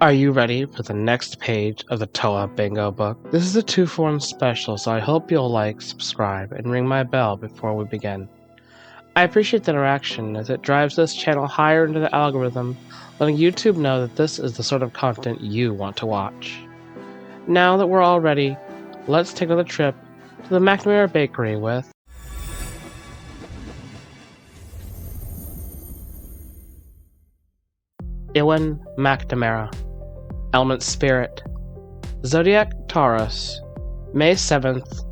Are you ready for the next page of the TOA bingo book? This is a 2-form special, so I hope you'll like, subscribe, and ring my bell before we begin. I appreciate the interaction as it drives this channel higher into the algorithm, letting YouTube know that this is the sort of content you want to watch. Now that we're all ready, let's take another trip to the McNamara Bakery with Ewan McNamara. Element Spirit. Zodiac Taurus. May 7th,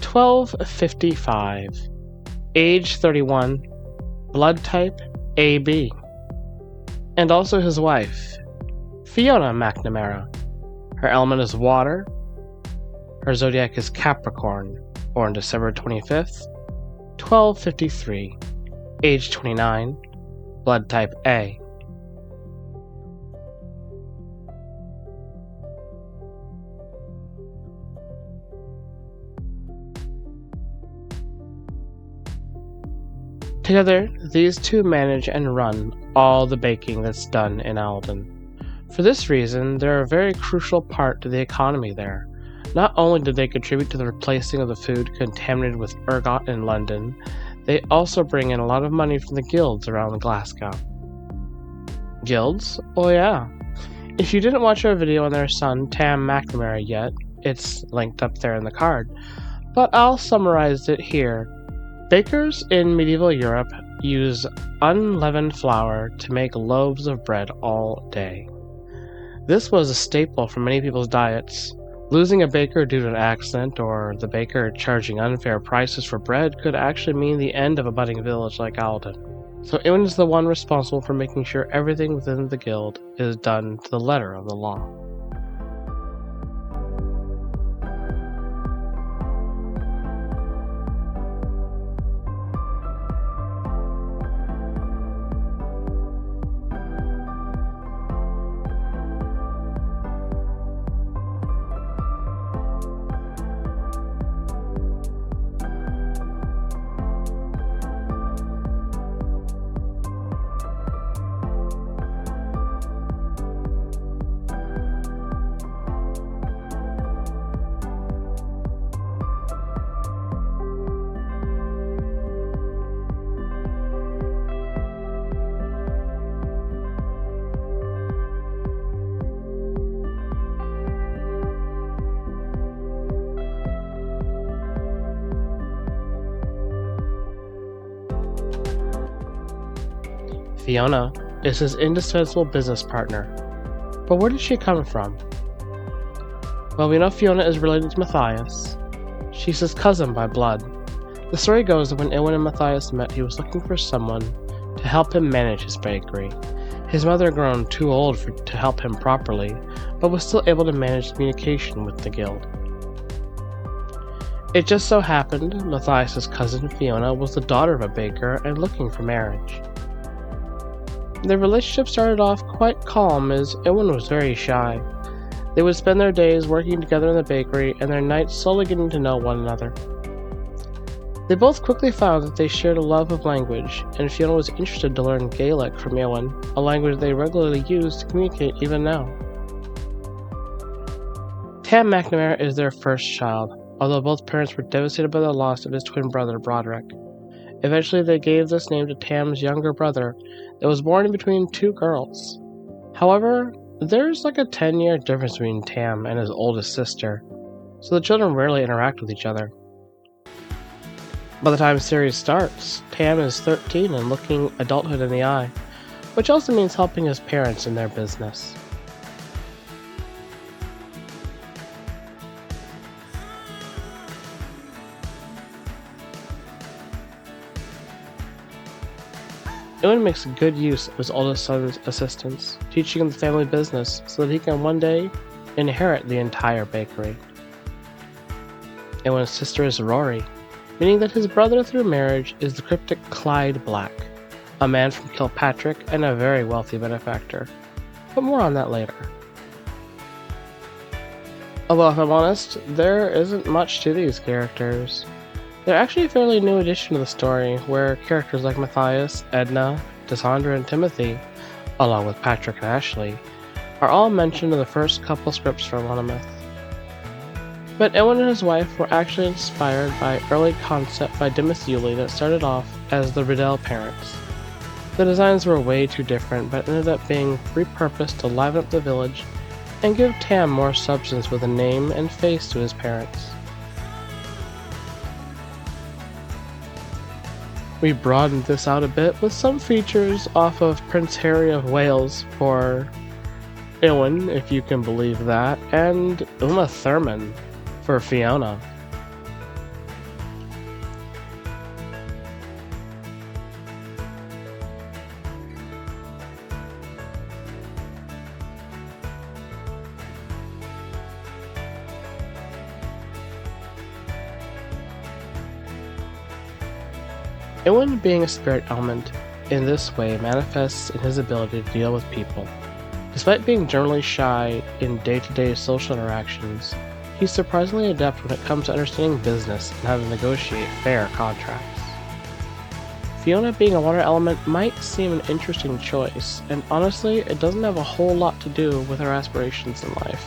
1255. Age 31. Blood type AB. And also his wife, Fiona McNamara. Her element is water. Her zodiac is Capricorn, born December 25th, 1253. Age 29. Blood type A. Together, these two manage and run all the baking that's done in Alden. For this reason, they're a very crucial part to the economy there. Not only did they contribute to the replacing of the food contaminated with ergot in London, they also bring in a lot of money from the guilds around Glasgow. Guilds? Oh yeah. If you didn't watch our video on their son, Tam McNamara yet, it's linked up there in the card, but I'll summarize it here. Bakers in medieval Europe used unleavened flour to make loaves of bread all day. This was a staple for many people's diets. Losing a baker due to an accident or the baker charging unfair prices for bread could actually mean the end of a budding village like Alden. So Ewan is the one responsible for making sure everything within the guild is done to the letter of the law. Fiona is his indispensable business partner. But where did she come from? Well, we know Fiona is related to Matthias. She's his cousin by blood. The story goes that when Ewan and Matthias met, he was looking for someone to help him manage his bakery. His mother had grown too old to help him properly, but was still able to manage communication with the guild. It just so happened Matthias's cousin Fiona was the daughter of a baker and looking for marriage. Their relationship started off quite calm as Ewan was very shy. They would spend their days working together in the bakery and their nights slowly getting to know one another. They both quickly found that they shared a love of language, and Fiona was interested to learn Gaelic from Ewan, a language they regularly use to communicate even now. Tam McNamara is their first child, although both parents were devastated by the loss of his twin brother Broderick. Eventually they gave this name to Tam's younger brother that was born in between two girls. However, there's like a 10-year difference between Tam and his oldest sister, so the children rarely interact with each other. By the time the series starts, Tam is 13 and looking adulthood in the eye, which also means helping his parents in their business. Ewan makes good use of his oldest son's assistance, teaching him the family business so that he can one day inherit the entire bakery. Ewan's sister is Rory, meaning that his brother through marriage is the cryptic Clyde Black, a man from Kilpatrick and a very wealthy benefactor, but more on that later. Although if I'm honest, there isn't much to these characters. They're actually a fairly new addition to the story, where characters like Matthias, Edna, Cassandra, and Timothy, along with Patrick and Ashley, are all mentioned in the first couple scripts for Atonement. But Owen and his wife were actually inspired by early concept by Dimas Yulee that started off as the Riddell parents. The designs were way too different, but ended up being repurposed to liven up the village and give Tam more substance with a name and face to his parents. We broadened this out a bit with some features off of Prince Harry of Wales for Owen, if you can believe that, and Uma Thurman for Fiona. Owen, being a spirit element, in this way manifests in his ability to deal with people. Despite being generally shy in day-to-day social interactions, he's surprisingly adept when it comes to understanding business and how to negotiate fair contracts. Fiona, being a water element, might seem an interesting choice, and honestly, it doesn't have a whole lot to do with her aspirations in life.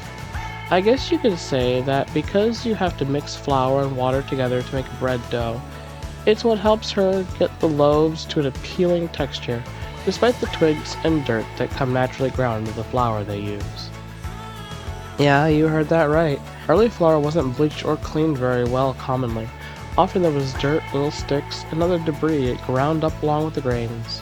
I guess you could say that because you have to mix flour and water together to make a bread dough, it's what helps her get the loaves to an appealing texture, despite the twigs and dirt that come naturally ground into the flour they use. Yeah, you heard that right. Early flour wasn't bleached or cleaned very well commonly. Often there was dirt, little sticks, and other debris ground up along with the grains.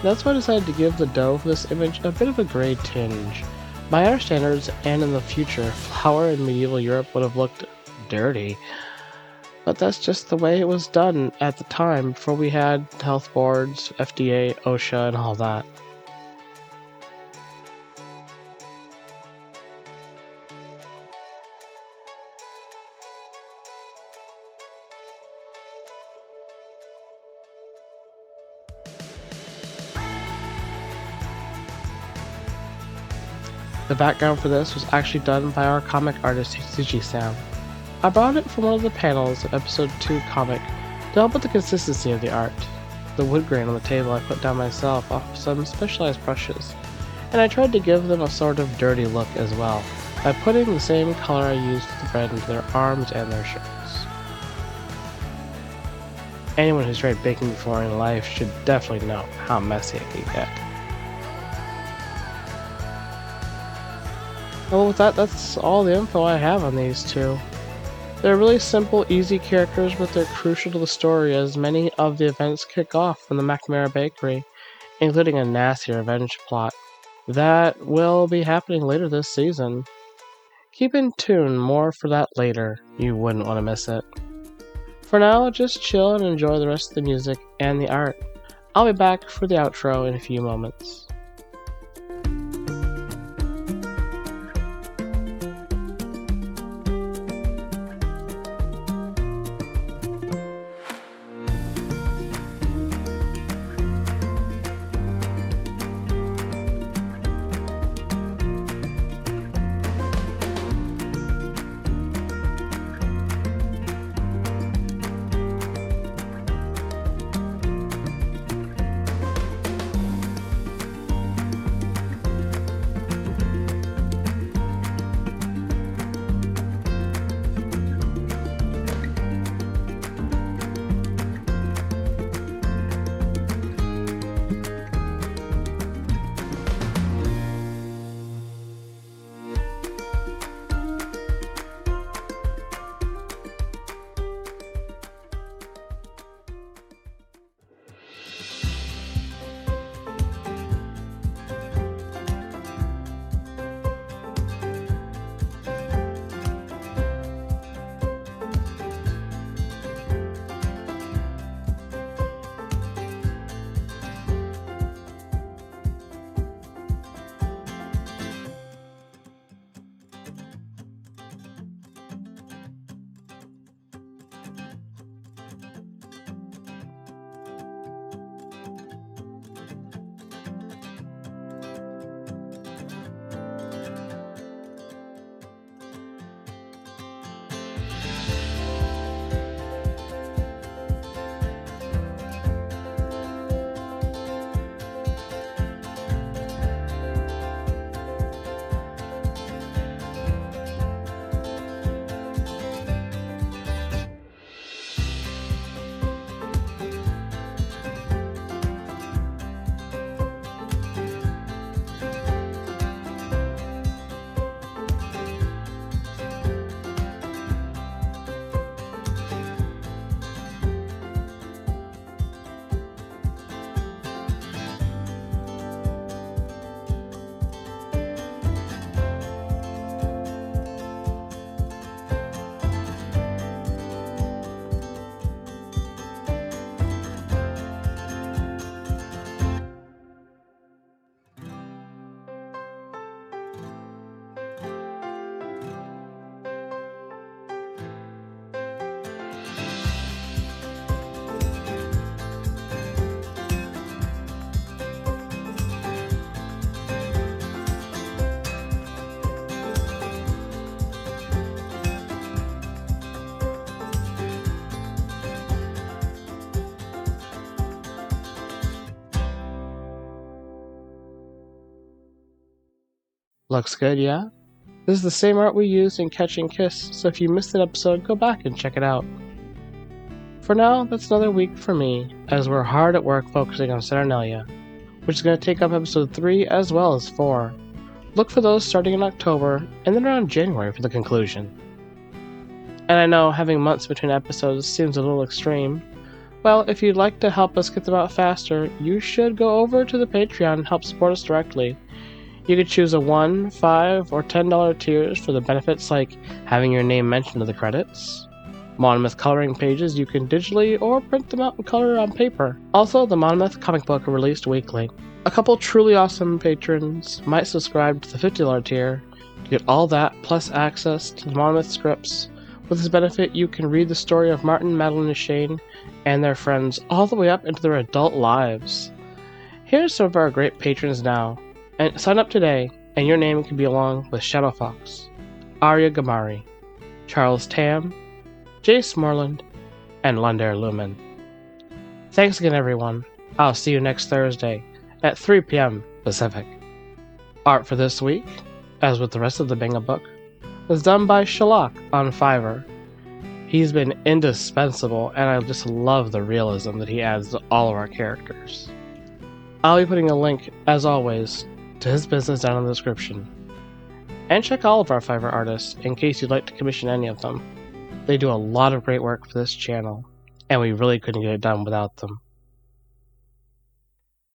That's why I decided to give the dough for this image a bit of a grey tinge. By our standards, and in the future, flour in medieval Europe would have looked dirty. But that's just the way it was done at the time, before we had health boards, FDA, OSHA, and all that. The background for this was actually done by our comic artist Hitsuji-san. I brought it from one of the panels of episode 2 comic to help with the consistency of the art. The wood grain on the table I put down myself off some specialized brushes, and I tried to give them a sort of dirty look as well, by putting the same color I used with the bread into their arms and their shirts. Anyone who's tried baking before in life should definitely know how messy it can get. Well, with that, that's all the info I have on these two. They're really simple, easy characters, but they're crucial to the story as many of the events kick off from the McNamara Bakery, including a nasty revenge plot that will be happening later this season. Keep in tune, more for that later, you wouldn't want to miss it. For now, just chill and enjoy the rest of the music and the art. I'll be back for the outro in a few moments. Looks good, yeah? This is the same art we used in Catch and Kiss, so if you missed an episode, go back and check it out. For now, that's another week for me, as we're hard at work focusing on Saturnalia, which is going to take up episode 3 as well as 4. Look for those starting in October, and then around January for the conclusion. And I know having months between episodes seems a little extreme. Well, if you'd like to help us get them out faster, you should go over to the Patreon and help support us directly. You could choose a $1, $5, or $10 tiers for the benefits like having your name mentioned in the credits, Monmouth coloring pages you can digitally or print them out in color on paper. Also, the Monmouth comic book are released weekly. A couple truly awesome patrons might subscribe to the $50 tier to get all that plus access to the Monmouth scripts. With this benefit, you can read the story of Martin, Madeline, and Shane and their friends all the way up into their adult lives. Here's some of our great patrons now. And sign up today, and your name can be along with Shadow Fox, Arya Gamari, Charles Tam, Jace Moreland, and Lundair Lumen. Thanks again, everyone. I'll see you next Thursday at 3 p.m. Pacific. Art for this week, as with the rest of the Binga book, was done by Shalak on Fiverr. He's been indispensable, and I just love the realism that he adds to all of our characters. I'll be putting a link, as always, to his business down in the description. And check all of our Fiverr artists in case you'd like to commission any of them. They do a lot of great work for this channel, and we really couldn't get it done without them.